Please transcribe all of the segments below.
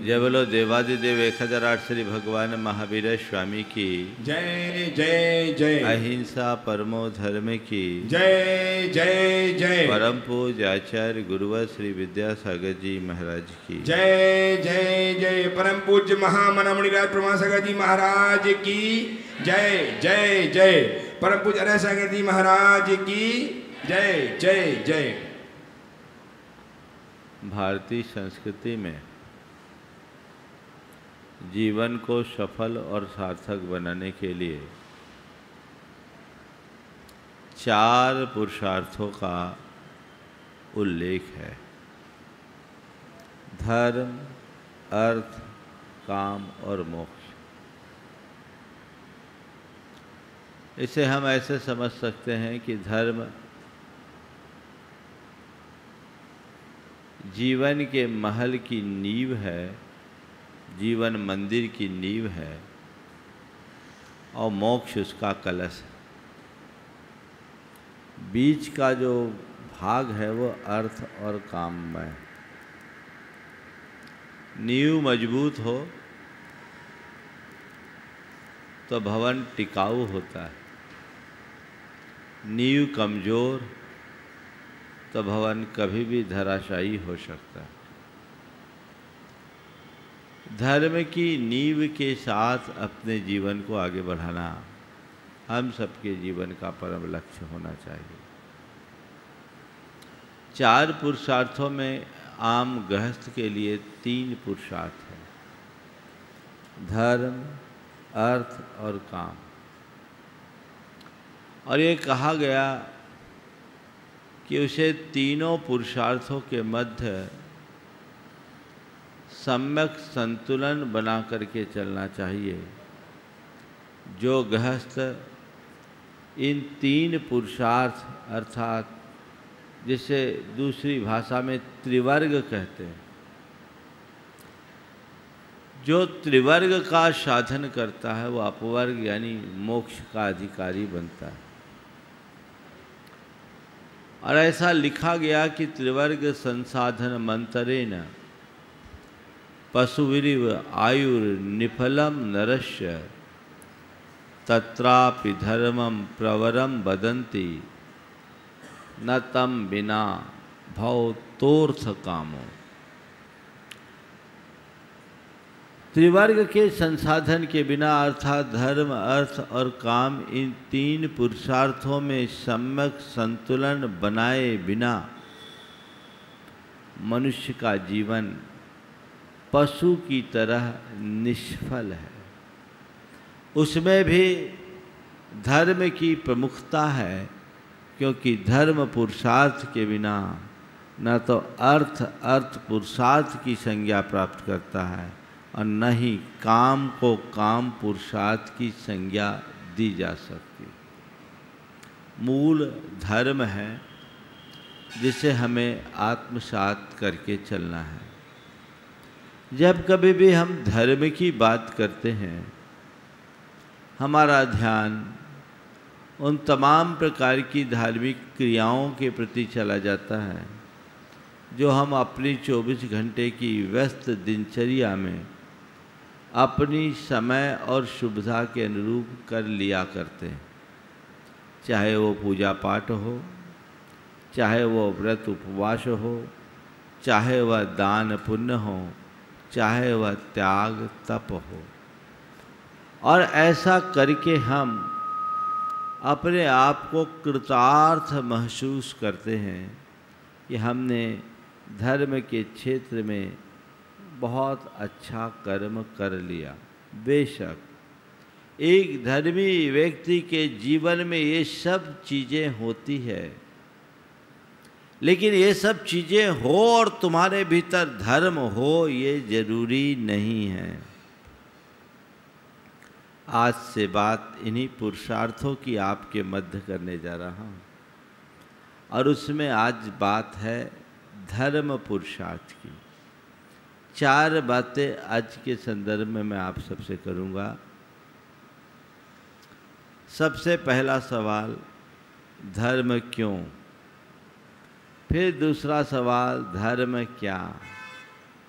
जय बोलो देवादिदेव 1008 श्री भगवान महावीर स्वामी की जय जय जय। अहिंसा परमो धर्म की जय जय जय। परम पूज्य आचार्य गुरुवर श्री विद्यासागर जी महाराज की जय जय जय। परम पूज्य महामना मुनिराज प्रमासागर जी महाराज की जय जय जय। परम पूज्य अरय सागर जी महाराज की जय जय जय। भारतीय संस्कृति में जीवन को सफल और सार्थक बनाने के लिए 4 पुरुषार्थों का उल्लेख है। धर्म, अर्थ, काम और मोक्ष। इसे हम ऐसे समझ सकते हैं कि धर्म जीवन के महल की नींव है, जीवन मंदिर की नींव है, और मोक्ष उसका कलश है। बीच का जो भाग है वो अर्थ और काम में। नींव मजबूत हो तो भवन टिकाऊ होता है, नींव कमजोर तो भवन कभी भी धराशायी हो सकता है। धर्म की नींव के साथ अपने जीवन को आगे बढ़ाना हम सबके जीवन का परम लक्ष्य होना चाहिए। 4 पुरुषार्थों में आम गृहस्थ के लिए 3 पुरुषार्थ हैं, धर्म, अर्थ और काम। और ये कहा गया कि उसे तीनों पुरुषार्थों के मध्य सम्यक संतुलन बना करके चलना चाहिए। जो गृहस्थ इन 3 पुरुषार्थ अर्थात जिसे दूसरी भाषा में त्रिवर्ग कहते हैं, जो त्रिवर्ग का साधन करता है वो अपवर्ग यानी मोक्ष का अधिकारी बनता है। और ऐसा लिखा गया कि त्रिवर्ग संसाधन मंत्रेण पशुविरिव आयुर्निफलम नरस्य तत्रापि धर्मं प्रवरम वदन्ति न तम बिना भवतोर्थ कामो। त्रिवर्ग के संसाधन के बिना अर्थात धर्म, अर्थ और काम, इन 3 पुरुषार्थों में सम्यक संतुलन बनाए बिना मनुष्य का जीवन पशु की तरह निष्फल है। उसमें भी धर्म की प्रमुखता है, क्योंकि धर्म पुरुषार्थ के बिना न तो अर्थ पुरुषार्थ की संज्ञा प्राप्त करता है और न ही काम को काम पुरुषार्थ की संज्ञा दी जा सकती। मूल धर्म है जिसे हमें आत्मसात करके चलना है। जब कभी भी हम धर्म की बात करते हैं, हमारा ध्यान उन तमाम प्रकार की धार्मिक क्रियाओं के प्रति चला जाता है जो हम अपनी 24 घंटे की व्यस्त दिनचर्या में अपनी समय और सुविधा के अनुरूप कर लिया करते हैं। चाहे वो पूजा पाठ हो, चाहे वो व्रत उपवास हो, चाहे वह दान पुण्य हो, चाहे वह त्याग तप हो। और ऐसा करके हम अपने आप को कृतार्थ महसूस करते हैं कि हमने धर्म के क्षेत्र में बहुत अच्छा कर्म कर लिया। बेशक एक धर्मी व्यक्ति के जीवन में ये सब चीज़ें होती है, लेकिन ये सब चीज़ें हो और तुम्हारे भीतर धर्म हो ये जरूरी नहीं है। आज से बात इन्हीं पुरुषार्थों की आपके मध्य करने जा रहा हूँ, और उसमें आज बात है धर्म पुरुषार्थ की। 4 बातें आज के संदर्भ में मैं आप सबसे करूँगा। सबसे पहला सवाल, धर्म क्यों? फिर दूसरा सवाल, धर्म क्या?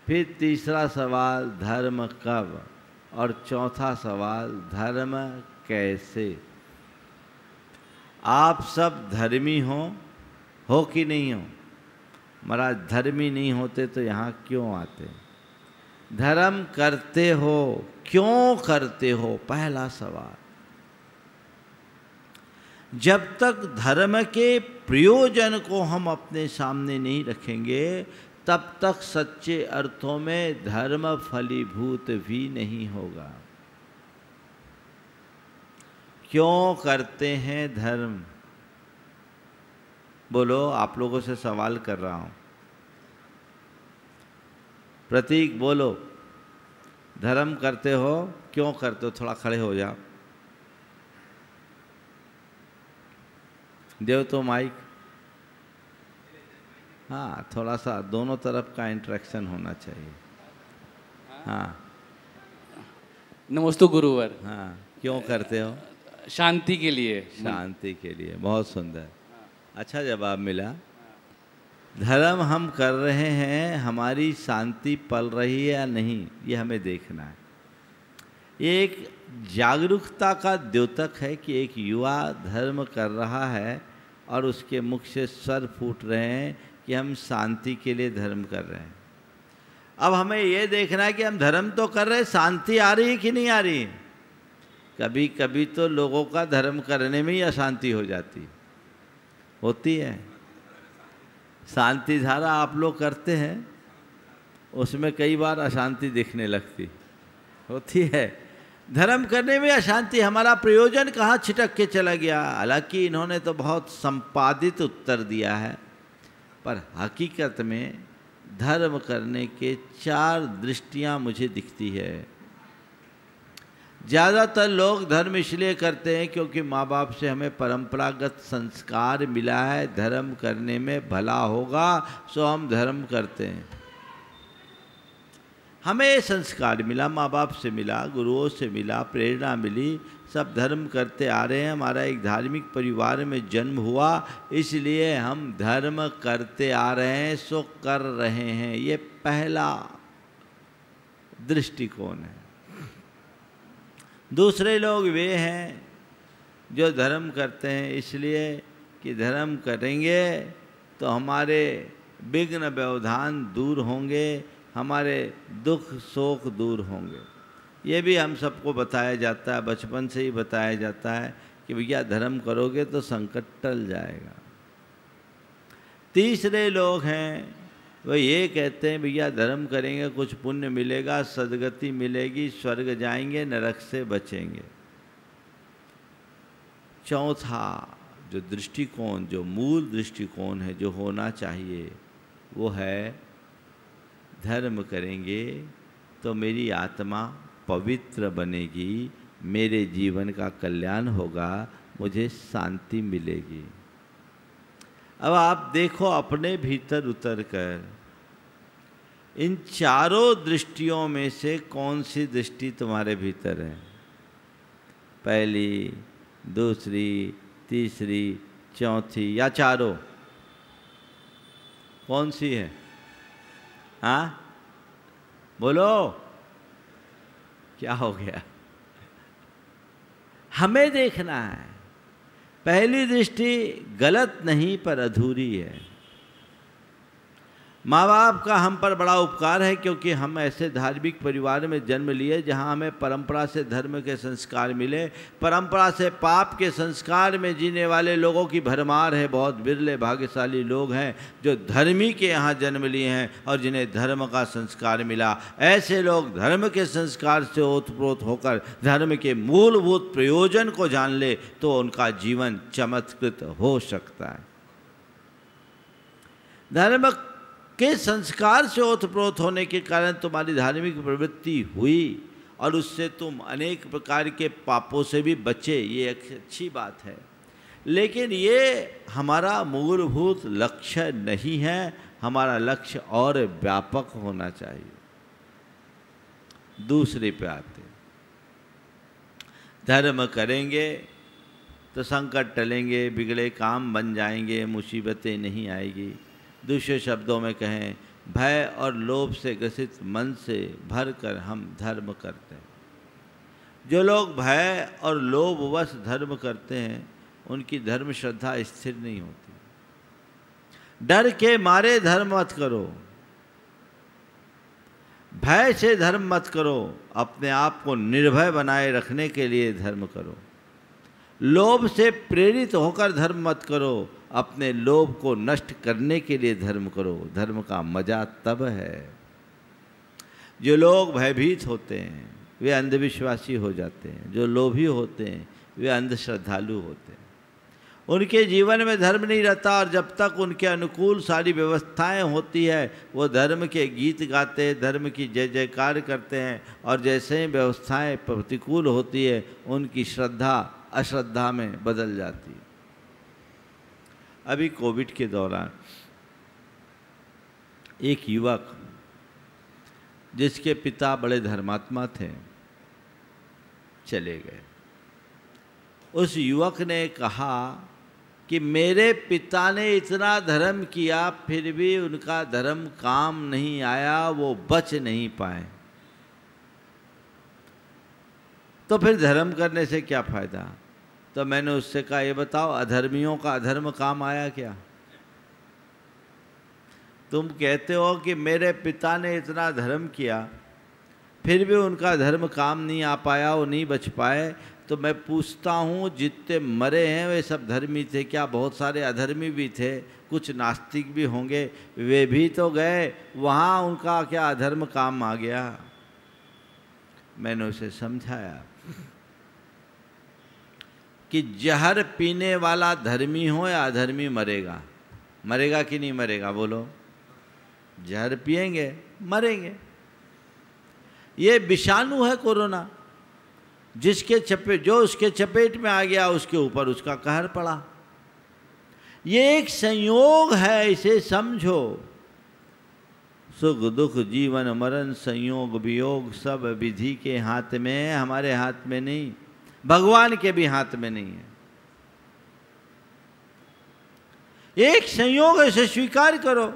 फिर तीसरा सवाल धर्म कब, और चौथा सवाल धर्म कैसे। आप सब धर्मी हो कि नहीं हो? महाराज धर्मी नहीं होते तो यहाँ क्यों आते? धर्म करते हो, क्यों करते हो? पहला सवाल। जब तक धर्म के प्रयोजन को हम अपने सामने नहीं रखेंगे तब तक सच्चे अर्थों में धर्म फलीभूत भी नहीं होगा। क्यों करते हैं धर्म? बोलो, आप लोगों से सवाल कर रहा हूं। प्रतीक बोलो, धर्म करते हो, क्यों करते हो? थोड़ा खड़े हो जाओ। देव तो माइक, हाँ थोड़ा सा दोनों तरफ का इंटरेक्शन होना चाहिए। हाँ नमस्ते गुरुवर। हाँ, क्यों करते हो? शांति के लिए। शांति के लिए। बहुत सुंदर, अच्छा जवाब मिला। धर्म हम कर रहे हैं, हमारी शांति पल रही है या नहीं, ये हमें देखना है। ये एक जागरूकता का द्योतक है कि एक युवा धर्म कर रहा है और उसके मुख से स्वर फूट रहे हैं कि हम शांति के लिए धर्म कर रहे हैं। अब हमें ये देखना है कि हम धर्म तो कर रहे हैं, शांति आ रही है कि नहीं आ रही है। कभी कभी तो लोगों का धर्म करने में ही अशांति हो जाती होती है। शांति धारा आप लोग करते हैं, उसमें कई बार अशांति दिखने लगती होती है। धर्म करने में अशांति, हमारा प्रयोजन कहाँ छिटक के चला गया। हालांकि इन्होंने तो बहुत संपादित उत्तर दिया है, पर हकीकत में धर्म करने के 4 दृष्टियाँ मुझे दिखती है। ज़्यादातर लोग धर्म इसलिए करते हैं क्योंकि माँ बाप से हमें परंपरागत संस्कार मिला है, धर्म करने में भला होगा, सो हम धर्म करते हैं। हमें ये संस्कार मिला, माँ बाप से मिला, गुरुओं से मिला, प्रेरणा मिली, सब धर्म करते आ रहे हैं। हमारा एक धार्मिक परिवार में जन्म हुआ, इसलिए हम धर्म करते आ रहे हैं, सो कर रहे हैं। ये पहला दृष्टिकोण है। दूसरे लोग वे हैं जो धर्म करते हैं इसलिए कि धर्म करेंगे तो हमारे विघ्न व्यवधान दूर होंगे, हमारे दुख शोक दूर होंगे। ये भी हम सबको बताया जाता है, बचपन से ही बताया जाता है कि भैया धर्म करोगे तो संकट टल जाएगा। तीसरे लोग हैं वो ये कहते हैं भैया धर्म करेंगे कुछ पुण्य मिलेगा, सदगति मिलेगी, स्वर्ग जाएंगे, नरक से बचेंगे। चौथा जो दृष्टिकोण, जो मूल दृष्टिकोण है, जो होना चाहिए, वो है धर्म करेंगे तो मेरी आत्मा पवित्र बनेगी, मेरे जीवन का कल्याण होगा, मुझे शांति मिलेगी। अब आप देखो अपने भीतर उतर कर इन चारों दृष्टियों में से कौन सी दृष्टि तुम्हारे भीतर है? पहली, दूसरी, तीसरी, चौथी या चारों? कौन सी है? हाँ बोलो, क्या हो गया? हमें देखना है। पहली दृष्टि गलत नहीं पर अधूरी है। माँ बाप का हम पर बड़ा उपकार है क्योंकि हम ऐसे धार्मिक परिवार में जन्म लिए जहाँ हमें परंपरा से धर्म के संस्कार मिले। परंपरा से पाप के संस्कार में जीने वाले लोगों की भरमार है। बहुत बिरले भाग्यशाली लोग हैं जो धर्मी के यहाँ जन्म लिए हैं और जिन्हें धर्म का संस्कार मिला। ऐसे लोग धर्म के संस्कार से ओतप्रोत होकर धर्म के मूलभूत प्रयोजन को जान ले तो उनका जीवन चमत्कृत हो सकता है। धर्म के संस्कार से ओतप्रोत होने के कारण तुम्हारी धार्मिक प्रवृत्ति हुई और उससे तुम अनेक प्रकार के पापों से भी बचे, ये एक अच्छी बात है। लेकिन ये हमारा मूलभूत लक्ष्य नहीं है। हमारा लक्ष्य और व्यापक होना चाहिए। दूसरे पे आते, धर्म करेंगे तो संकट टलेंगे, बिगड़े काम बन जाएंगे, मुसीबतें नहीं आएगी। दूसरे शब्दों में कहें, भय और लोभ से ग्रसित मन से भरकर हम धर्म करते हैं। जो लोग भय और लोभवश धर्म करते हैं उनकी धर्म श्रद्धा स्थिर नहीं होती। डर के मारे धर्म मत करो, भय से धर्म मत करो, अपने आप को निर्भय बनाए रखने के लिए धर्म करो। लोभ से प्रेरित होकर धर्म मत करो, अपने लोभ को नष्ट करने के लिए धर्म करो। धर्म का मजा तब है। जो लोग भयभीत होते हैं वे अंधविश्वासी हो जाते हैं, जो लोभी होते हैं वे अंधश्रद्धालु होते हैं। उनके जीवन में धर्म नहीं रहता और जब तक उनके अनुकूल सारी व्यवस्थाएं होती है वो धर्म के गीत गाते हैं, धर्म की जय जयकार करते हैं, और जैसे ही व्यवस्थाएं प्रतिकूल होती है उनकी श्रद्धा अश्रद्धा में बदल जाती है। अभी कोविड के दौरान एक युवक जिसके पिता बड़े धर्मात्मा थे चले गए। उस युवक ने कहा कि मेरे पिता ने इतना धर्म किया फिर भी उनका धर्म काम नहीं आया, वो बच नहीं पाए, तो फिर धर्म करने से क्या फ़ायदा। तो मैंने उससे कहा ये बताओ अधर्मियों का अधर्म काम आया क्या? तुम कहते हो कि मेरे पिता ने इतना धर्म किया फिर भी उनका धर्म काम नहीं आ पाया, वो नहीं बच पाए, तो मैं पूछता हूँ जितने मरे हैं वे सब धर्मी थे क्या? बहुत सारे अधर्मी भी थे, कुछ नास्तिक भी होंगे, वे भी तो गए, वहाँ उनका क्या अधर्म काम आ गया? मैंने उसे समझाया कि जहर पीने वाला धर्मी हो या अधर्मी मरेगा। मरेगा कि नहीं मरेगा बोलो? जहर पिएंगे मरेंगे। ये विषाणु है कोरोना, जो उसके चपेट में आ गया उसके ऊपर उसका कहर पड़ा। ये एक संयोग है, इसे समझो। सुख दुख जीवन मरण संयोग वियोग सब विधि के हाथ में है, हमारे हाथ में नहीं, भगवान के भी हाथ में नहीं है। एक संयोग है, इसे स्वीकार करो।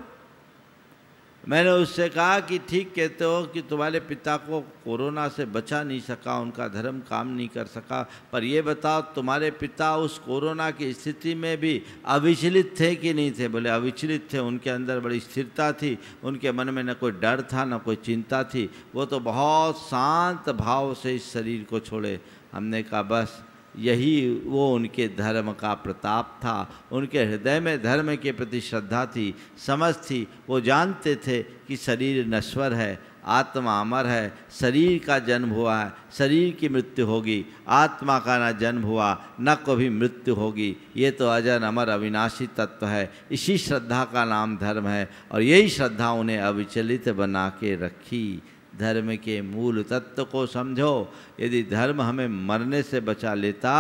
मैंने उससे कहा कि ठीक कहते हो कि तुम्हारे पिता को कोरोना से बचा नहीं सका, उनका धर्म काम नहीं कर सका, पर ये बताओ तुम्हारे पिता उस कोरोना की स्थिति में भी अविचलित थे कि नहीं थे? बोले अविचलित थे, उनके अंदर बड़ी स्थिरता थी, उनके मन में न कोई डर था न कोई चिंता थी, वो तो बहुत शांत भाव से इस शरीर को छोड़े। हमने कहा बस यही वो उनके धर्म का प्रताप था। उनके हृदय में धर्म के प्रति श्रद्धा थी, समझ थी। वो जानते थे कि शरीर नश्वर है, आत्मा अमर है, शरीर का जन्म हुआ है, शरीर की मृत्यु होगी, आत्मा का ना जन्म हुआ न कभी मृत्यु होगी। ये तो अजर अमर अविनाशी तत्व है। इसी श्रद्धा का नाम धर्म है और यही श्रद्धा उन्हें अविचलित बना के रखी। धर्म के मूल तत्व को समझो। यदि धर्म हमें मरने से बचा लेता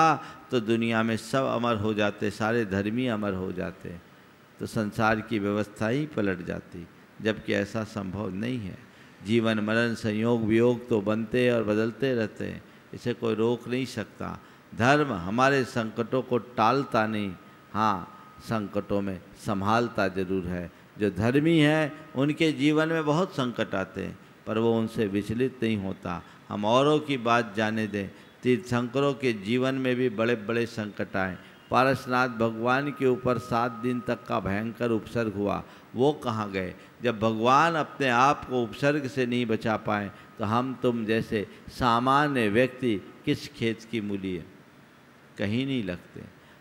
तो दुनिया में सब अमर हो जाते, सारे धर्मी अमर हो जाते, तो संसार की व्यवस्था ही पलट जाती, जबकि ऐसा संभव नहीं है। जीवन मरण संयोग वियोग तो बनते और बदलते रहते हैं, इसे कोई रोक नहीं सकता। धर्म हमारे संकटों को टालता नहीं, हाँ संकटों में संभालता जरूर है। जो धर्मी हैं उनके जीवन में बहुत संकट आते हैं पर वो उनसे विचलित नहीं होता। हम औरों की बात जाने दें, तीर्थंकरों के जीवन में भी बड़े बड़े संकट आए। पारसनाथ भगवान के ऊपर 7 दिन तक का भयंकर उपसर्ग हुआ, वो कहाँ गए? जब भगवान अपने आप को उपसर्ग से नहीं बचा पाए तो हम तुम जैसे सामान्य व्यक्ति किस खेत की मूली है? कहीं नहीं लगते।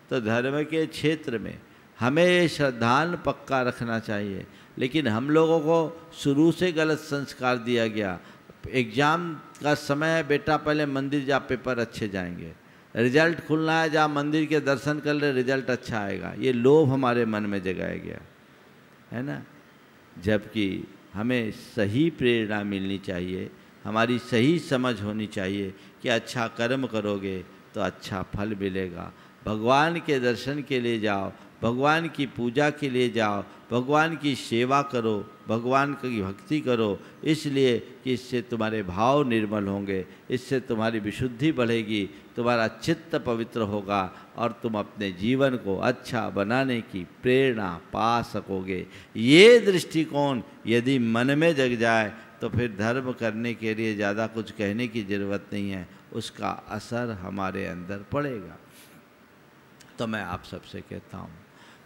तो धर्म के क्षेत्र में हमें श्रद्धान पक्का रखना चाहिए, लेकिन हम लोगों को शुरू से गलत संस्कार दिया गया। एग्ज़ाम का समय है, बेटा पहले मंदिर जा, पेपर अच्छे जाएंगे। रिजल्ट खुलना है, जा मंदिर के दर्शन कर ले, रिजल्ट अच्छा आएगा। ये लोभ हमारे मन में जगाया गया है ना। जबकि हमें सही प्रेरणा मिलनी चाहिए, हमारी सही समझ होनी चाहिए कि अच्छा कर्म करोगे तो अच्छा फल मिलेगा। भगवान के दर्शन के लिए जाओ, भगवान की पूजा के लिए जाओ, भगवान की सेवा करो, भगवान की भक्ति करो, इसलिए कि इससे तुम्हारे भाव निर्मल होंगे, इससे तुम्हारी विशुद्धि बढ़ेगी, तुम्हारा चित्त पवित्र होगा और तुम अपने जीवन को अच्छा बनाने की प्रेरणा पा सकोगे। ये दृष्टिकोण यदि मन में जग जाए तो फिर धर्म करने के लिए ज़्यादा कुछ कहने की ज़रूरत नहीं है, उसका असर हमारे अंदर पड़ेगा। तो मैं आप सबसे कहता हूँ,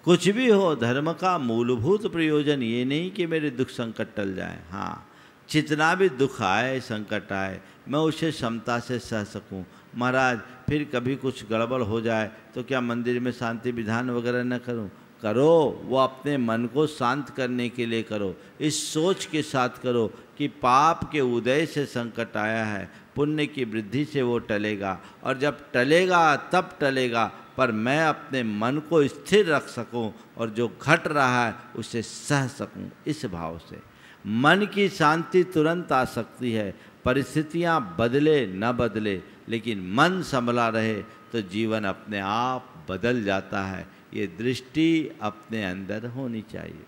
कुछ भी हो, धर्म का मूलभूत प्रयोजन ये नहीं कि मेरे दुख संकट टल जाए। हाँ, जितना भी दुख आए, संकट आए, मैं उसे क्षमता से सह सकूं। महाराज फिर कभी कुछ गड़बड़ हो जाए तो क्या मंदिर में शांति विधान वगैरह न करूं? करो, वो अपने मन को शांत करने के लिए करो, इस सोच के साथ करो कि पाप के उदय से संकट आया है, पुण्य की वृद्धि से वो टलेगा, और जब टलेगा तब टलेगा, पर मैं अपने मन को स्थिर रख सकूं और जो घट रहा है उसे सह सकूं। इस भाव से मन की शांति तुरंत आ सकती है, परिस्थितियां बदले न बदले, लेकिन मन संभला रहे तो जीवन अपने आप बदल जाता है। ये दृष्टि अपने अंदर होनी चाहिए।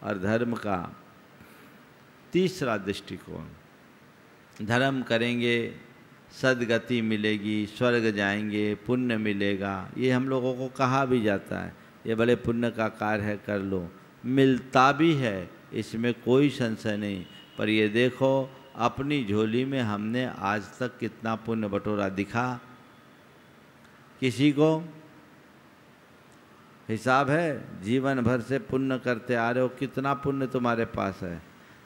और धर्म का तीसरा दृष्टिकोण, धर्म करेंगे सदगति मिलेगी, स्वर्ग जाएंगे, पुण्य मिलेगा, ये हम लोगों को कहा भी जाता है, ये बड़े पुण्य का कार्य है, कर लो, मिलता भी है, इसमें कोई संशय नहीं। पर ये देखो अपनी झोली में हमने आज तक कितना पुण्य बटोरा दिखा? किसी को हिसाब है? जीवन भर से पुण्य करते आ रहे हो, कितना पुण्य तुम्हारे पास है?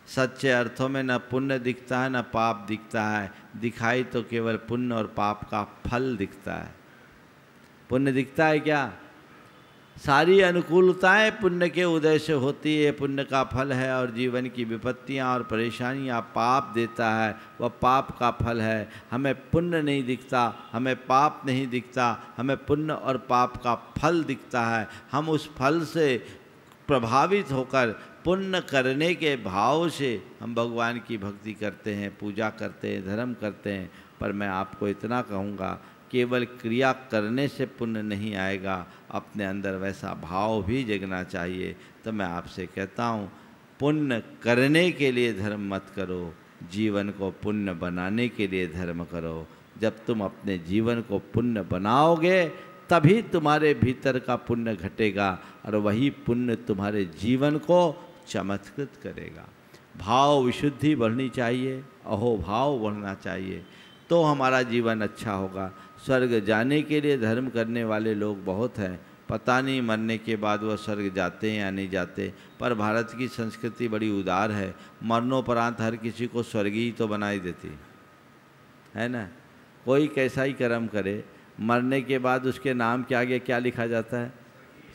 सच्चे अर्थों में न पुण्य दिखता है न पाप दिखता है, दिखाई तो केवल पुण्य और पाप का फल दिखता है। पुण्य दिखता है क्या? सारी अनुकूलताएं पुण्य के उदय से होती है, पुण्य का फल है, और जीवन की विपत्तियां और परेशानियां पाप देता है, वह पाप का फल है। हमें पुण्य नहीं दिखता, हमें पाप नहीं दिखता, हमें पुण्य और पाप का फल दिखता है। हम उस फल से प्रभावित होकर पुण्य करने के भाव से हम भगवान की भक्ति करते हैं, पूजा करते हैं, धर्म करते हैं। पर मैं आपको इतना कहूँगा, केवल क्रिया करने से पुण्य नहीं आएगा, अपने अंदर वैसा भाव भी जगना चाहिए। तो मैं आपसे कहता हूँ, पुण्य करने के लिए धर्म मत करो, जीवन को पुण्य बनाने के लिए धर्म करो। जब तुम अपने जीवन को पुण्य बनाओगे तभी तुम्हारे भीतर का पुण्य घटेगा, और वही पुण्य तुम्हारे जीवन को चमत्कृत करेगा। भाव विशुद्धि बढ़नी चाहिए, अहोभाव बढ़ना चाहिए, तो हमारा जीवन अच्छा होगा। स्वर्ग जाने के लिए धर्म करने वाले लोग बहुत हैं, पता नहीं मरने के बाद वह स्वर्ग जाते हैं या नहीं जाते। पर भारत की संस्कृति बड़ी उदार है, मरणोपरांत हर किसी को स्वर्गीय तो बना ही देती है ना। कोई कैसा ही कर्म करे, मरने के बाद उसके नाम के आगे क्या लिखा जाता है?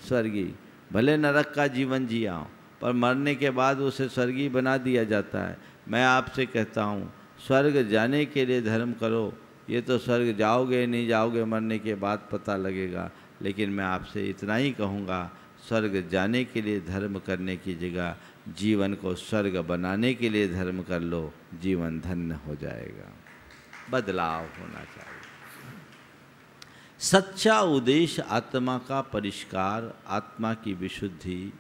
स्वर्गीय। भले नरक का जीवन जिया हो, पर मरने के बाद उसे स्वर्गीय बना दिया जाता है। मैं आपसे कहता हूँ, स्वर्ग जाने के लिए धर्म करो। ये तो स्वर्ग जाओगे नहीं जाओगे मरने के बाद पता लगेगा, लेकिन मैं आपसे इतना ही कहूँगा, स्वर्ग जाने के लिए धर्म करने की जगह जीवन को स्वर्ग बनाने के लिए धर्म कर लो, जीवन धन्य हो जाएगा। बदलाव होना चाहिए। सच्चा उद्देश्य आत्मा का परिष्कार, आत्मा की विशुद्धि,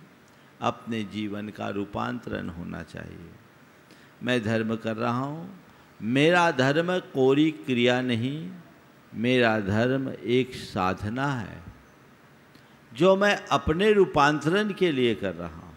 अपने जीवन का रूपांतरण होना चाहिए। मैं धर्म कर रहा हूँ, मेरा धर्म कोरी क्रिया नहीं, मेरा धर्म एक साधना है जो मैं अपने रूपांतरण के लिए कर रहा हूँ।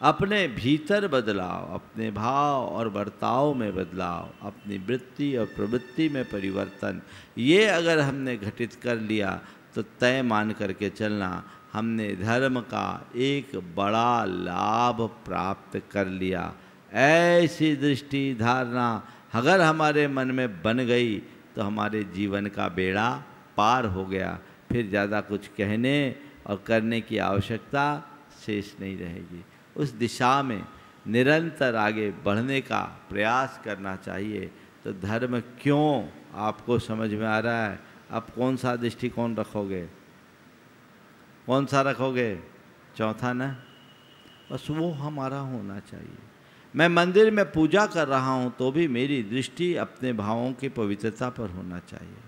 अपने भीतर बदलाव, अपने भाव और बर्ताव में बदलाव, अपनी वृत्ति और प्रवृत्ति में परिवर्तन, ये अगर हमने घटित कर लिया तो तय मान करके चलना, हमने धर्म का एक बड़ा लाभ प्राप्त कर लिया। ऐसी दृष्टि धारणा अगर हमारे मन में बन गई तो हमारे जीवन का बेड़ा पार हो गया। फिर ज़्यादा कुछ कहने और करने की आवश्यकता शेष नहीं रहेगी। उस दिशा में निरंतर आगे बढ़ने का प्रयास करना चाहिए। तो धर्म क्यों आपको समझ में आ रहा है? अब कौन सा दृष्टिकोण रखोगे? कौन सा रखोगे? चौथा ना, बस वो हमारा होना चाहिए। मैं मंदिर में पूजा कर रहा हूँ तो भी मेरी दृष्टि अपने भावों की पवित्रता पर होना चाहिए।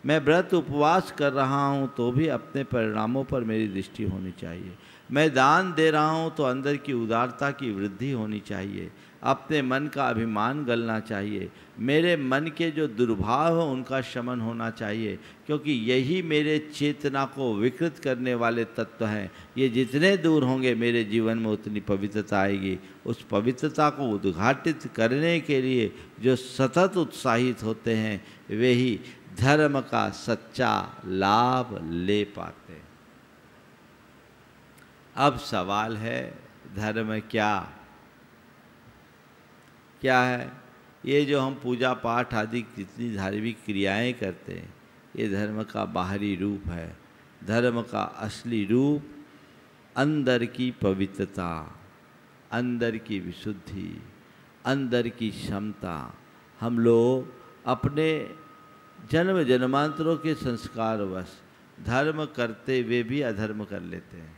मैं व्रत उपवास कर रहा हूँ तो भी अपने परिणामों पर मेरी दृष्टि होनी चाहिए। मैं दान दे रहा हूँ तो अंदर की उदारता की वृद्धि होनी चाहिए। अपने मन का अभिमान गलना चाहिए। मेरे मन के जो दुर्भाव हैं उनका शमन होना चाहिए, क्योंकि यही मेरे चेतना को विकृत करने वाले तत्व हैं। ये जितने दूर होंगे मेरे जीवन में उतनी पवित्रता आएगी। उस पवित्रता को उद्घाटित करने के लिए जो सतत उत्साहित होते हैं वे ही धर्म का सच्चा लाभ ले पाते हैं। अब सवाल है, धर्म क्या है? ये जो हम पूजा पाठ आदि जितनी धार्मिक क्रियाएं करते हैं, ये धर्म का बाहरी रूप है। धर्म का असली रूप अंदर की पवित्रता, अंदर की विशुद्धि, अंदर की क्षमता। हम लोग अपने जन्म जन्मांतरों के संस्कारवश धर्म करते हुए भी अधर्म कर लेते हैं।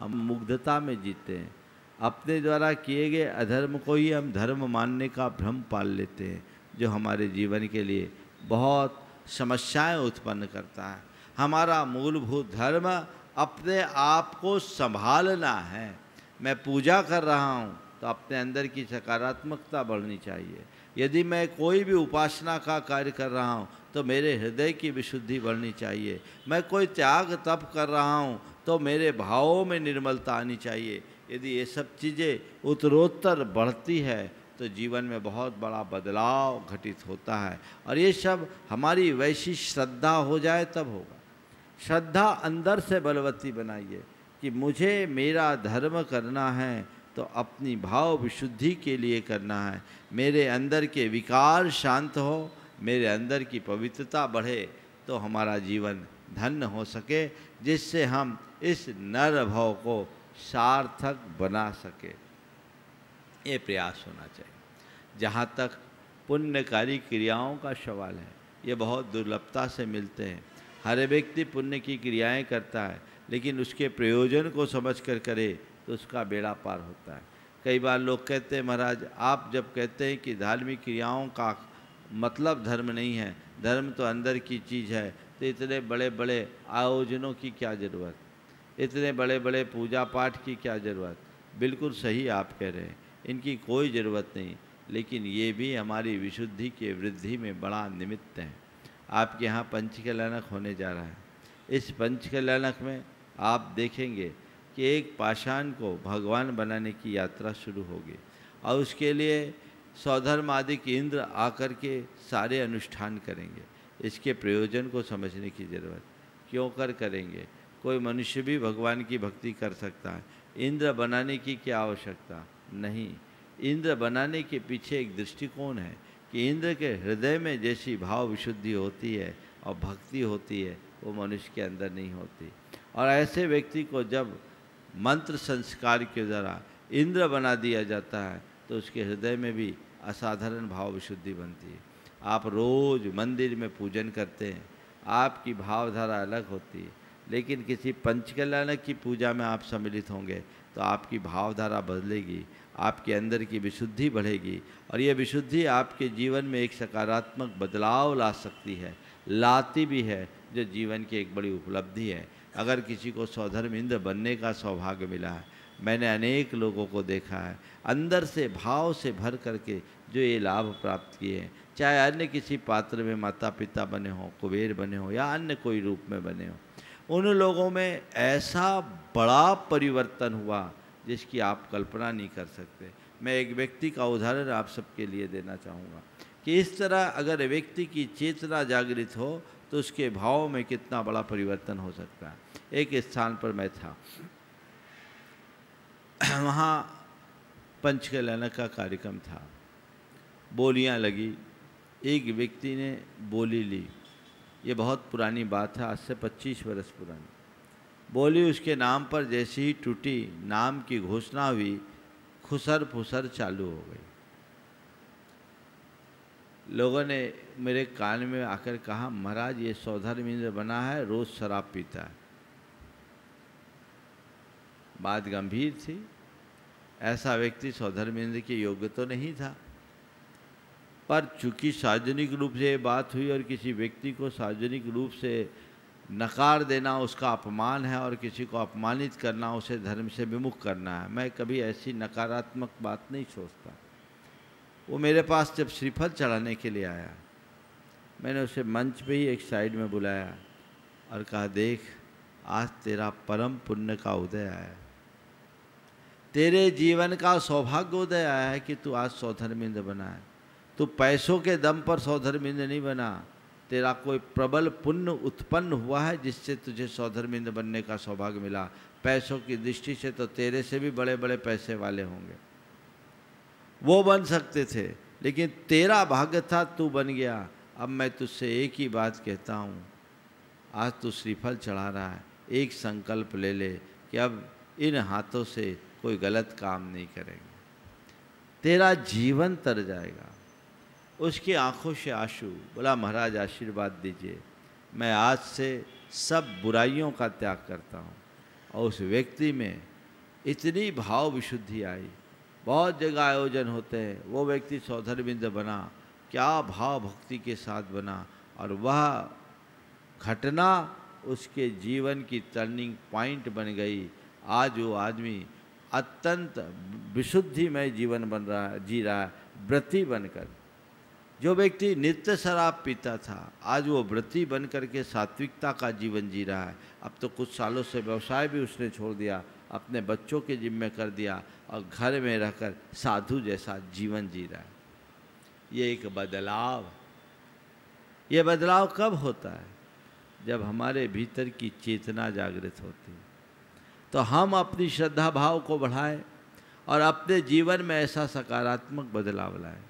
हम मुग्धता में जीते हैं। अपने द्वारा किए गए अधर्म को ही हम धर्म मानने का भ्रम पाल लेते हैं, जो हमारे जीवन के लिए बहुत समस्याएं उत्पन्न करता है। हमारा मूलभूत धर्म अपने आप को संभालना है। मैं पूजा कर रहा हूँ तो अपने अंदर की सकारात्मकता बढ़नी चाहिए। यदि मैं कोई भी उपासना का कार्य कर रहा हूँ तो मेरे हृदय की विशुद्धि बढ़नी चाहिए। मैं कोई त्याग तप कर रहा हूँ तो मेरे भावों में निर्मलता आनी चाहिए। यदि ये सब चीज़ें उत्तरोत्तर बढ़ती है तो जीवन में बहुत बड़ा बदलाव घटित होता है। और ये सब हमारी वैसी श्रद्धा हो जाए तब होगा। श्रद्धा अंदर से बलवती बनाइए कि मुझे मेरा धर्म करना है तो अपनी भाव विशुद्धि के लिए करना है। मेरे अंदर के विकार शांत हो, मेरे अंदर की पवित्रता बढ़े तो हमारा जीवन धन्य हो सके, जिससे हम इस नर भाव को सार्थक बना सके। ये प्रयास होना चाहिए। जहाँ तक पुण्यकारी क्रियाओं का सवाल है, ये बहुत दुर्लभता से मिलते हैं। हर व्यक्ति पुण्य की क्रियाएं करता है, लेकिन उसके प्रयोजन को समझकर करे तो उसका बेड़ा पार होता है। कई बार लोग कहते हैं, महाराज आप जब कहते हैं कि धार्मिक क्रियाओं का मतलब धर्म नहीं है, धर्म तो अंदर की चीज़ है, तो इतने बड़े बड़े आयोजनों की क्या ज़रूरत, इतने बड़े बड़े पूजा पाठ की क्या ज़रूरत। बिल्कुल सही आप कह रहे हैं, इनकी कोई ज़रूरत नहीं, लेकिन ये भी हमारी विशुद्धि के वृद्धि में बड़ा निमित्त हैं। आपके यहाँ पंचकल्याणक होने जा रहा है। इस पंचकल्याणक में आप देखेंगे कि एक पाषाण को भगवान बनाने की यात्रा शुरू होगी, और उसके लिए सौधर्म आदि के इंद्र आकर के सारे अनुष्ठान करेंगे। इसके प्रयोजन को समझने की ज़रूरत, क्यों करेंगे। कोई मनुष्य भी भगवान की भक्ति कर सकता है। इंद्र बनाने की क्या आवश्यकता नहीं। इंद्र बनाने के पीछे एक दृष्टिकोण है कि इंद्र के हृदय में जैसी भाव विशुद्धि होती है और भक्ति होती है, वो मनुष्य के अंदर नहीं होती। और ऐसे व्यक्ति को जब मंत्र संस्कार के द्वारा इंद्र बना दिया जाता है तो उसके हृदय में भी असाधारण भाव विशुद्धि बनती है। आप रोज़ मंदिर में पूजन करते हैं, आपकी भावधारा अलग होती है, लेकिन किसी पंचकल्याणक की पूजा में आप सम्मिलित होंगे तो आपकी भावधारा बदलेगी, आपके अंदर की विशुद्धि बढ़ेगी, और ये विशुद्धि आपके जीवन में एक सकारात्मक बदलाव ला सकती है, लाती भी है, जो जीवन की एक बड़ी उपलब्धि है। अगर किसी को सौधर्म इंद्र बनने का सौभाग्य मिला है, मैंने अनेक लोगों को देखा है अंदर से भाव से भर करके जो ये लाभ प्राप्त किए हैं, चाहे अन्य किसी पात्र में माता पिता बने हों, कुबेर बने हों, या अन्य कोई रूप में बने हों, उन लोगों में ऐसा बड़ा परिवर्तन हुआ जिसकी आप कल्पना नहीं कर सकते। मैं एक व्यक्ति का उदाहरण आप सबके लिए देना चाहूँगा कि इस तरह अगर व्यक्ति की चेतना जागृत हो तो उसके भाव में कितना बड़ा परिवर्तन हो सकता है। एक स्थान पर मैं था, वहाँ पंचकल्याणक का कार्यक्रम था, बोलियाँ लगी, एक व्यक्ति ने बोली ली। ये बहुत पुरानी बात है, आज से 25 वर्ष पुरानी बोली। उसके नाम पर जैसे ही टूटी, नाम की घोषणा हुई, खुसर फुसर चालू हो गई। लोगों ने मेरे कान में आकर कहा, महाराज ये सौधर्म इंद्र बना है, रोज़ शराब पीता है। बात गंभीर थी। ऐसा व्यक्ति सौधर्म इंद्र के योग्य तो नहीं था, पर चूंकि सार्वजनिक रूप से ये बात हुई और किसी व्यक्ति को सार्वजनिक रूप से नकार देना उसका अपमान है और किसी को अपमानित करना उसे धर्म से विमुख करना है, मैं कभी ऐसी नकारात्मक बात नहीं सोचता। वो मेरे पास जब श्रीफल चढ़ाने के लिए आया, मैंने उसे मंच पे ही एक साइड में बुलाया और कहा, देख आज तेरा परम पुण्य का उदय आया है, तेरे जीवन का सौभाग्य उदय आया है कि तू आज सौधर्मिंद बना है। तू पैसों के दम पर सौधर्मिंद नहीं बना, तेरा कोई प्रबल पुण्य उत्पन्न हुआ है जिससे तुझे सौधर्मिंद बनने का सौभाग्य मिला। पैसों की दृष्टि से तो तेरे से भी बड़े बड़े पैसे वाले होंगे, वो बन सकते थे, लेकिन तेरा भाग्य था, तू बन गया। अब मैं तुझसे एक ही बात कहता हूँ, आज तू श्रीफल चढ़ा रहा है, एक संकल्प ले ले कि अब इन हाथों से कोई गलत काम नहीं करेंगे, तेरा जीवन तर जाएगा। उसकी आंखों से आंसू, बोला महाराज आशीर्वाद दीजिए, मैं आज से सब बुराइयों का त्याग करता हूँ। और उस व्यक्ति में इतनी भाव विशुद्धि आई, बहुत जगह आयोजन होते हैं, वो व्यक्ति सौधर्मिंद बना, क्या भाव भक्ति के साथ बना, और वह घटना उसके जीवन की टर्निंग पॉइंट बन गई। आज वो आदमी अत्यंत विशुद्धिमय जीवन बन रहा है, जी रहा है, व्रती बनकर। जो व्यक्ति नित्य शराब पीता था, आज वो व्रती बन करके सात्विकता का जीवन जी रहा है। अब तो कुछ सालों से व्यवसाय भी उसने छोड़ दिया, अपने बच्चों के जिम्मे कर दिया और घर में रहकर साधु जैसा जीवन जी रहा है। ये एक बदलाव, ये बदलाव कब होता है? जब हमारे भीतर की चेतना जागृत होती है, तो हम अपनी श्रद्धा भाव को बढ़ाएं और अपने जीवन में ऐसा सकारात्मक बदलाव लाएं।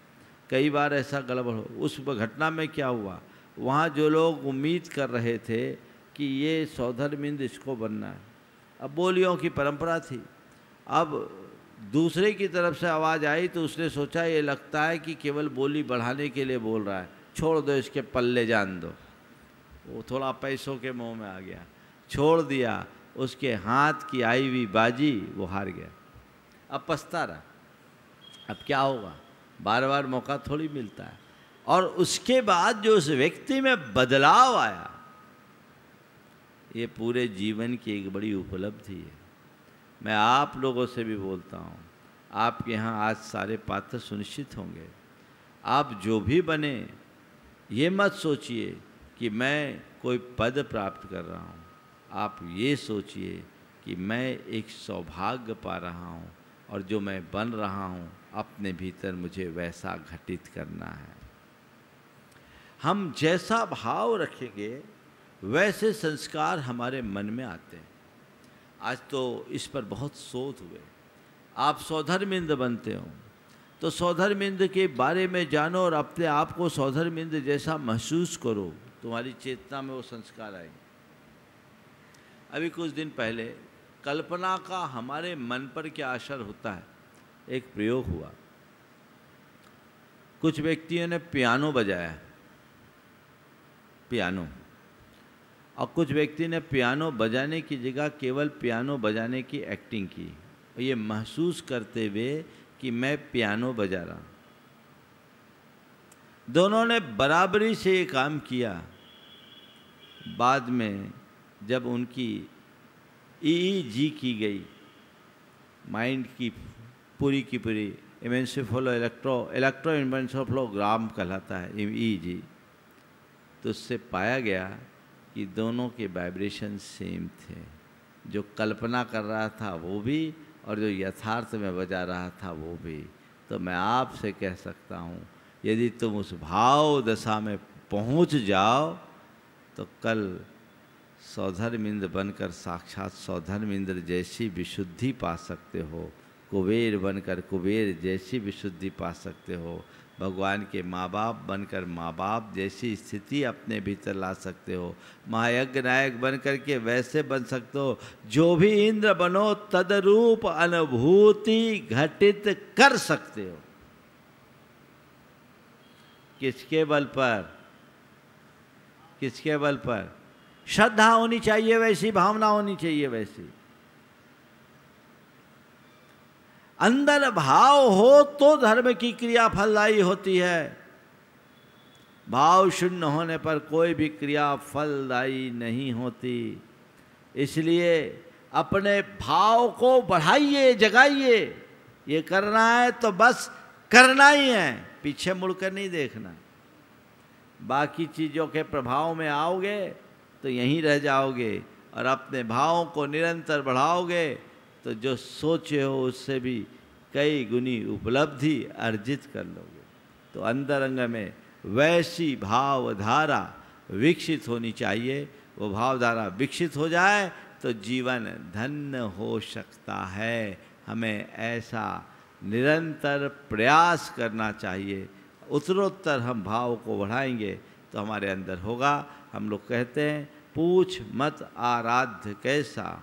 कई बार ऐसा गड़बड़ हो, उस घटना में क्या हुआ, वहाँ जो लोग उम्मीद कर रहे थे कि ये सौधर्मिंद इसको बनना है, अब बोलियों की परंपरा थी, अब दूसरे की तरफ से आवाज़ आई तो उसने सोचा ये लगता है कि केवल बोली बढ़ाने के लिए बोल रहा है, छोड़ दो, इसके पल्ले जान दो। वो थोड़ा पैसों के मोह में आ गया, छोड़ दिया, उसके हाथ की आई हुई बाजी वो हार गया, अब पछता रहा। अब क्या होगा, बार बार मौका थोड़ी मिलता है। और उसके बाद जो उस व्यक्ति में बदलाव आया, ये पूरे जीवन की एक बड़ी उपलब्धि है। मैं आप लोगों से भी बोलता हूँ, आपके यहाँ आज सारे पात्र सुनिश्चित होंगे। आप जो भी बने, ये मत सोचिए कि मैं कोई पद प्राप्त कर रहा हूँ, आप ये सोचिए कि मैं एक सौभाग्य पा रहा हूँ और जो मैं बन रहा हूँ अपने भीतर मुझे वैसा घटित करना है। हम जैसा भाव रखेंगे वैसे संस्कार हमारे मन में आते हैं। आज तो इस पर बहुत शोध हुए। आप सौधर्मिंद बनते हो तो सौधर्मिंद के बारे में जानो और अपने आप को सौधर्मिंद जैसा महसूस करो, तुम्हारी चेतना में वो संस्कार आएंगे। अभी कुछ दिन पहले कल्पना का हमारे मन पर क्या असर होता है, एक प्रयोग हुआ। कुछ व्यक्तियों ने पियानो बजाया, पियानो, और कुछ व्यक्ति ने पियानो बजाने की जगह केवल पियानो बजाने की एक्टिंग की, और ये महसूस करते हुए कि मैं पियानो बजा रहा हूँ। दोनों ने बराबरी से ये काम किया। बाद में जब उनकी EEG की गई, माइंड की पूरी इमेंसेफलो इलेक्ट्रो इमेंसेफलोग्राम कहलाता है EEG, तो उससे पाया गया कि दोनों के वाइब्रेशन सेम थे। जो कल्पना कर रहा था वो भी और जो यथार्थ में बजा रहा था वो भी। तो मैं आपसे कह सकता हूँ, यदि तुम उस भाव दशा में पहुँच जाओ तो कल सौधर्मिंद बनकर साक्षात सौधर्मिंद्र जैसी विशुद्धि पा सकते हो, कुबेर बनकर कुबेर जैसी विशुद्धि पा सकते हो, भगवान के माँ बाप बनकर माँ बाप जैसी स्थिति अपने भीतर ला सकते हो, महायज्ञ नायक बनकर के वैसे बन सकते हो। जो भी इंद्र बनो तदरूप अनुभूति घटित कर सकते हो। किसके बल पर? किसके बल पर? श्रद्धा होनी चाहिए वैसी, भावना होनी चाहिए वैसी। अंदर भाव हो तो धर्म की क्रिया फलदायी होती है। भाव शून्य होने पर कोई भी क्रिया फलदायी नहीं होती। इसलिए अपने भाव को बढ़ाइए, जगाइए। ये करना है तो बस करना ही है, पीछे मुड़कर नहीं देखना। बाकी चीज़ों के प्रभाव में आओगे तो यहीं रह जाओगे, और अपने भावों को निरंतर बढ़ाओगे तो जो सोचे हो उससे भी कई गुनी उपलब्धि अर्जित कर लोगे। तो अंतरंग में वैसी भावधारा विकसित होनी चाहिए। वो भावधारा विकसित हो जाए तो जीवन धन्य हो सकता है। हमें ऐसा निरंतर प्रयास करना चाहिए। उत्तरोत्तर हम भाव को बढ़ाएंगे तो हमारे अंदर होगा। हम लोग कहते हैं पूछ मत आराध्य कैसा,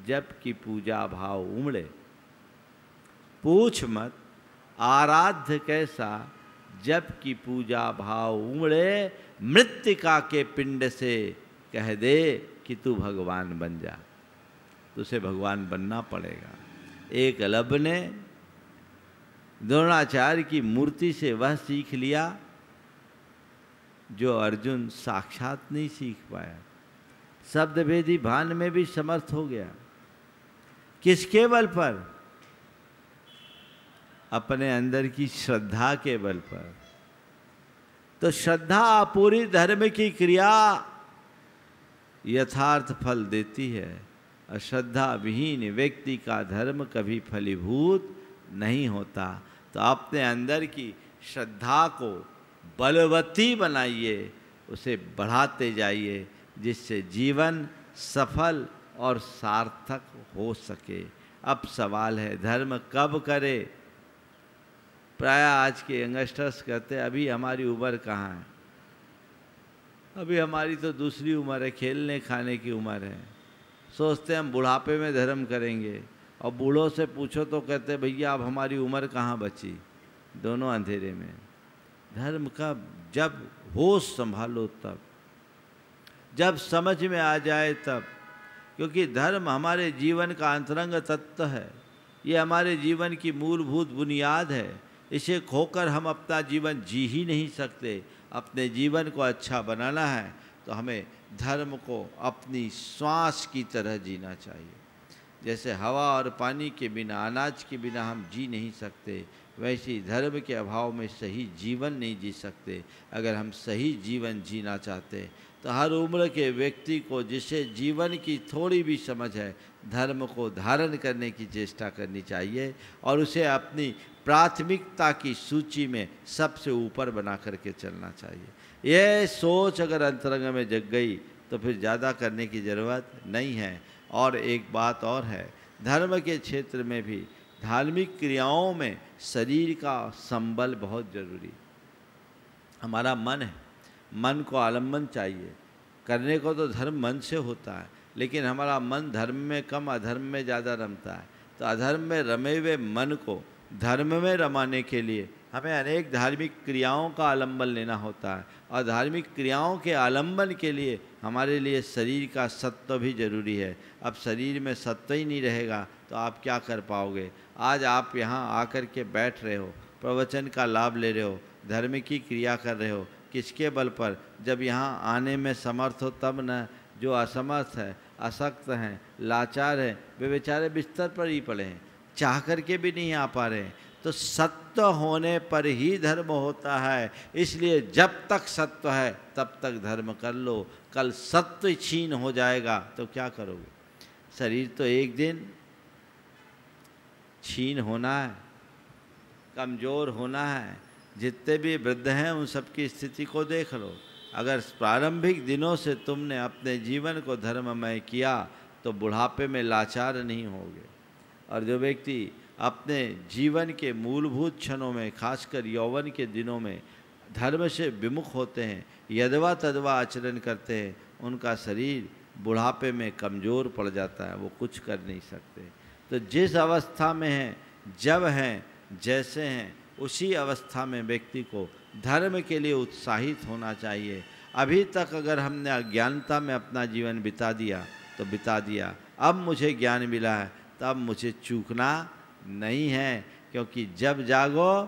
जबकि पूजा भाव उमड़े। पूछ मत आराध्य कैसा, जबकि पूजा भाव उमड़े। मृत्तिका के पिंड से कह दे कि तू भगवान बन जा। तुझे भगवान बनना पड़ेगा। एकलव्य ने द्रोणाचार्य की मूर्ति से वह सीख लिया जो अर्जुन साक्षात नहीं सीख पाया। शब्द भेदी भान में भी समर्थ हो गया। किसके बल पर? अपने अंदर की श्रद्धा के बल पर। तो श्रद्धा पूरी धर्म की क्रिया यथार्थ फल देती है। अश्रद्धा विहीन व्यक्ति का धर्म कभी फलीभूत नहीं होता। तो अपने अंदर की श्रद्धा को बलवती बनाइए, उसे बढ़ाते जाइए, जिससे जीवन सफल और सार्थक हो सके। अब सवाल है धर्म कब करे? प्राय आज के यंगस्टर्स कहते हैं अभी हमारी उम्र कहाँ है, अभी हमारी तो दूसरी उम्र है, खेलने खाने की उम्र है। सोचते हैं हम बुढ़ापे में धर्म करेंगे, और बूढ़ों से पूछो तो कहते भैया अब हमारी उम्र कहाँ बची, दोनों अंधेरे में। धर्म का जब होश संभालो तब, जब समझ में आ जाए तब, क्योंकि धर्म हमारे जीवन का अंतरंग तत्व है। ये हमारे जीवन की मूलभूत बुनियाद है। इसे खोकर हम अपना जीवन जी ही नहीं सकते। अपने जीवन को अच्छा बनाना है तो हमें धर्म को अपनी श्वास की तरह जीना चाहिए। जैसे हवा और पानी के बिना, अनाज के बिना हम जी नहीं सकते, वैसे ही धर्म के अभाव में सही जीवन नहीं जी सकते। अगर हम सही जीवन जीना चाहते तो हर उम्र के व्यक्ति को, जिसे जीवन की थोड़ी भी समझ है, धर्म को धारण करने की चेष्टा करनी चाहिए और उसे अपनी प्राथमिकता की सूची में सबसे ऊपर बना करके चलना चाहिए। यह सोच अगर अंतरंग में जग गई तो फिर ज़्यादा करने की ज़रूरत नहीं है। और एक बात और है, धर्म के क्षेत्र में भी धार्मिक क्रियाओं में शरीर का संबल बहुत जरूरी। हमारा मन है, मन को आलम्बन चाहिए। करने को तो धर्म मन से होता है, लेकिन हमारा मन धर्म में कम, अधर्म में ज़्यादा रमता है। तो अधर्म में रमे हुए मन को धर्म में रमाने के लिए हमें अनेक धार्मिक क्रियाओं का आलंबन लेना होता है, और धार्मिक क्रियाओं के आलंबन के लिए हमारे लिए शरीर का सत्व भी जरूरी है। अब शरीर में सत्व ही नहीं रहेगा तो आप क्या कर पाओगे? आज आप यहाँ आकर के बैठ रहे हो, प्रवचन का लाभ ले रहे हो, धर्म की क्रिया कर रहे हो, किसके बल पर? जब यहाँ आने में समर्थ हो तब न। जो असमर्थ है, अशक्त हैं, लाचार हैं, वे बेचारे बिस्तर पर ही पड़े हैं, चाह करके भी नहीं आ पा रहे हैं। तो सत्व होने पर ही धर्म होता है। इसलिए जब तक सत्व है तब तक धर्म कर लो। कल सत्व छीन हो जाएगा तो क्या करोगे? शरीर तो एक दिन छीन होना है, कमज़ोर होना है। जितने भी वृद्ध हैं उन सबकी स्थिति को देख लो। अगर प्रारंभिक दिनों से तुमने अपने जीवन को धर्ममय किया तो बुढ़ापे में लाचार नहीं होगे। और जो व्यक्ति अपने जीवन के मूलभूत क्षणों में, खासकर यौवन के दिनों में धर्म से विमुख होते हैं, यदवा तदवा आचरण करते हैं, उनका शरीर बुढ़ापे में कमज़ोर पड़ जाता है, वो कुछ कर नहीं सकते। तो जिस अवस्था में हैं, जब हैं, जैसे हैं, उसी अवस्था में व्यक्ति को धर्म के लिए उत्साहित होना चाहिए। अभी तक अगर हमने अज्ञानता में अपना जीवन बिता दिया तो बिता दिया, अब मुझे ज्ञान मिला है तब मुझे चूकना नहीं है, क्योंकि जब जागो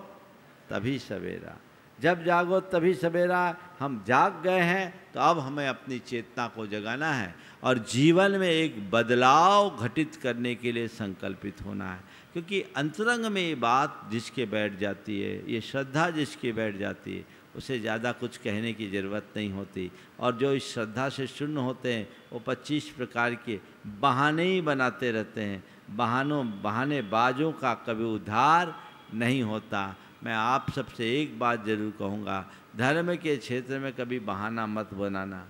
तभी सवेरा। जब जागो तभी सवेरा। हम जाग गए हैं तो अब हमें अपनी चेतना को जगाना है और जीवन में एक बदलाव घटित करने के लिए संकल्पित होना है। क्योंकि अंतरंग में ये बात जिसके बैठ जाती है, ये श्रद्धा जिसकी बैठ जाती है, उसे ज़्यादा कुछ कहने की ज़रूरत नहीं होती। और जो इस श्रद्धा से शून्य होते हैं वो 25 प्रकार के बहाने ही बनाते रहते हैं। बहानेबाजों का कभी उद्धार नहीं होता। मैं आप सबसे एक बात ज़रूर कहूँगा, धर्म के क्षेत्र में कभी बहाना मत बनाना।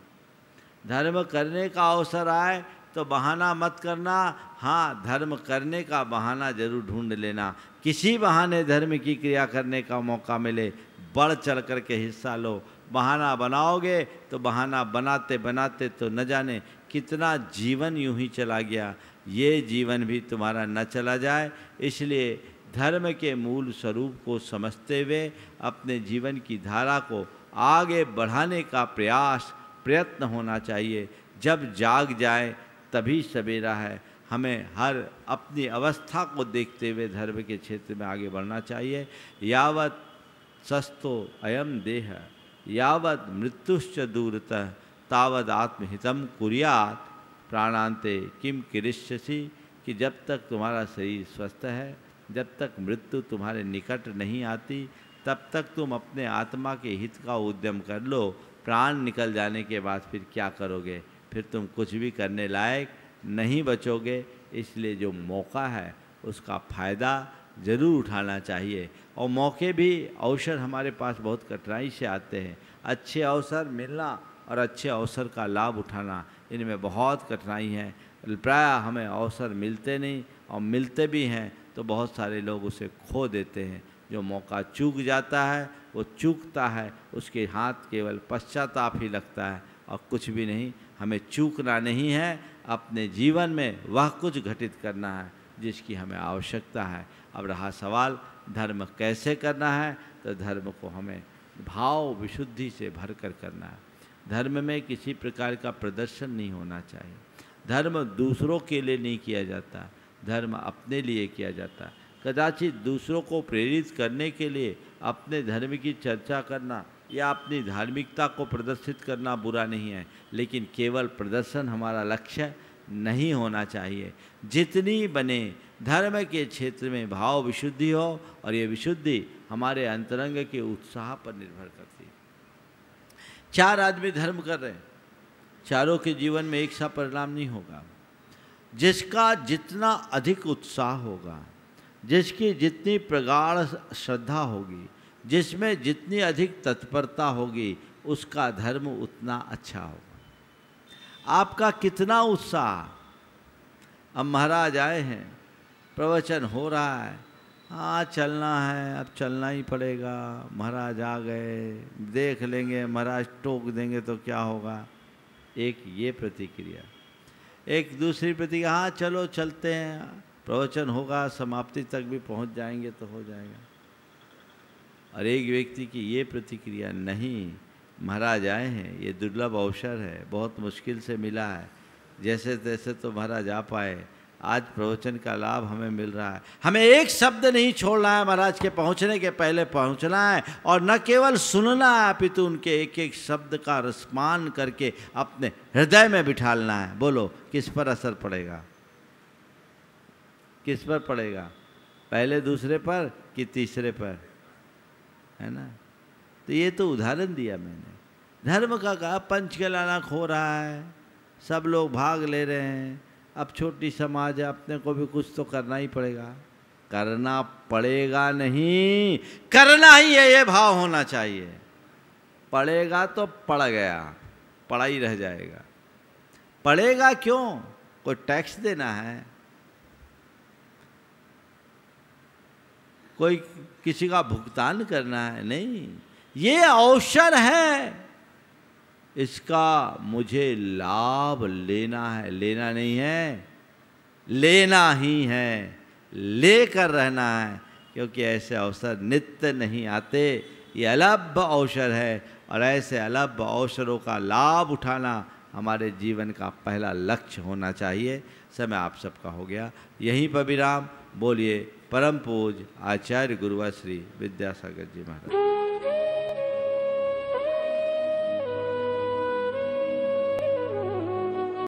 धर्म करने का अवसर आए तो बहाना मत करना। हाँ, धर्म करने का बहाना जरूर ढूंढ लेना। किसी बहाने धर्म की क्रिया करने का मौका मिले, बढ़ चढ़ कर के हिस्सा लो। बहाना बनाओगे तो बहाना बनाते बनाते तो न जाने कितना जीवन यूं ही चला गया। ये जीवन भी तुम्हारा न चला जाए, इसलिए धर्म के मूल स्वरूप को समझते हुए अपने जीवन की धारा को आगे बढ़ाने का प्रयत्न होना चाहिए। जब जाग जाए तभी सवेरा है। हमें हर अपनी अवस्था को देखते हुए धर्म के क्षेत्र में आगे बढ़ना चाहिए। यावत् सस्तो अयम देह यावत् मृत्युश्च दूरतः तावद आत्महितम कुर्यात् प्राणांते किम करिष्यसि। कि जब तक तुम्हारा शरीर स्वस्थ है, जब तक मृत्यु तुम्हारे निकट नहीं आती, तब तक तुम अपने आत्मा के हित का उद्यम कर लो। प्राण निकल जाने के बाद फिर क्या करोगे? फिर तुम कुछ भी करने लायक नहीं बचोगे। इसलिए जो मौका है उसका फ़ायदा ज़रूर उठाना चाहिए। और मौके भी, अवसर हमारे पास बहुत कठिनाई से आते हैं। अच्छे अवसर मिलना और अच्छे अवसर का लाभ उठाना, इनमें बहुत कठिनाई है। प्रायः हमें अवसर मिलते नहीं, और मिलते भी हैं तो बहुत सारे लोग उसे खो देते हैं। जो मौका चूक जाता है वो चूकता है, उसके हाथ केवल पश्चाताप ही लगता है और कुछ भी नहीं। हमें चूकना नहीं है, अपने जीवन में वह कुछ घटित करना है जिसकी हमें आवश्यकता है। अब रहा सवाल धर्म कैसे करना है, तो धर्म को हमें भाव विशुद्धि से भर कर करना है। धर्म में किसी प्रकार का प्रदर्शन नहीं होना चाहिए। धर्म दूसरों के लिए नहीं किया जाता, धर्म अपने लिए किया जाता। कदाचित दूसरों को प्रेरित करने के लिए अपने धर्म की चर्चा करना या अपनी धार्मिकता को प्रदर्शित करना बुरा नहीं है, लेकिन केवल प्रदर्शन हमारा लक्ष्य नहीं होना चाहिए। जितनी बने धर्म के क्षेत्र में भाव विशुद्धि हो, और ये विशुद्धि हमारे अंतरंग के उत्साह पर निर्भर करती है। 4 आदमी धर्म कर रहे हैं, चारों के जीवन में एक सा परिणाम नहीं होगा। जिसका जितना अधिक उत्साह होगा, जिसकी जितनी प्रगाढ़ श्रद्धा होगी, जिसमें जितनी अधिक तत्परता होगी, उसका धर्म उतना अच्छा होगा। आपका कितना उत्साह। अब महाराज आए हैं, प्रवचन हो रहा है, हाँ चलना है, अब चलना ही पड़ेगा। महाराज आ गए, देख लेंगे, महाराज टोक देंगे तो क्या होगा। एक ये प्रतिक्रिया। एक दूसरी प्रतिक्रिया, हाँ चलो चलते हैं, प्रवचन होगा, समाप्ति तक भी पहुंच जाएंगे तो हो जाएगा। और एक व्यक्ति की ये प्रतिक्रिया, नहीं महाराज आए हैं, ये दुर्लभ अवसर है, बहुत मुश्किल से मिला है, जैसे तैसे तो महाराज आ पाए, आज प्रवचन का लाभ हमें मिल रहा है। हमें एक शब्द नहीं छोड़ना है, महाराज के पहुंचने के पहले पहुंचना है। और न केवल सुनना है, अपितु उनके एक एक शब्द का रसपान करके अपने हृदय में बिठालना है। बोलो किस पर असर पड़ेगा? किस पर पड़ेगा? पहले दूसरे पर कि तीसरे पर? है ना। तो ये तो उदाहरण दिया मैंने। धर्म का कहा पंचकलाना हो रहा है, सब लोग भाग ले रहे हैं, अब छोटी समाज है, अपने को भी कुछ तो करना ही पड़ेगा। करना पड़ेगा नहीं, करना ही है, ये भाव होना चाहिए। पड़ेगा तो पड़ गया, पड़ा ही रह जाएगा। पड़ेगा क्यों? कोई टैक्स देना है, कोई किसी का भुगतान करना है? नहीं, ये अवसर है, इसका मुझे लाभ लेना है। लेना नहीं है, लेना ही है, लेकर रहना है, क्योंकि ऐसे अवसर नित्य नहीं आते। ये अलभ अवसर है, और ऐसे अलभ अवसरों का लाभ उठाना हमारे जीवन का पहला लक्ष्य होना चाहिए। समय आप सबका हो गया, यहीं पर विराम। बोलिए परम पूज्य आचार्य गुरुवर श्री विद्यासागर जी महाराज।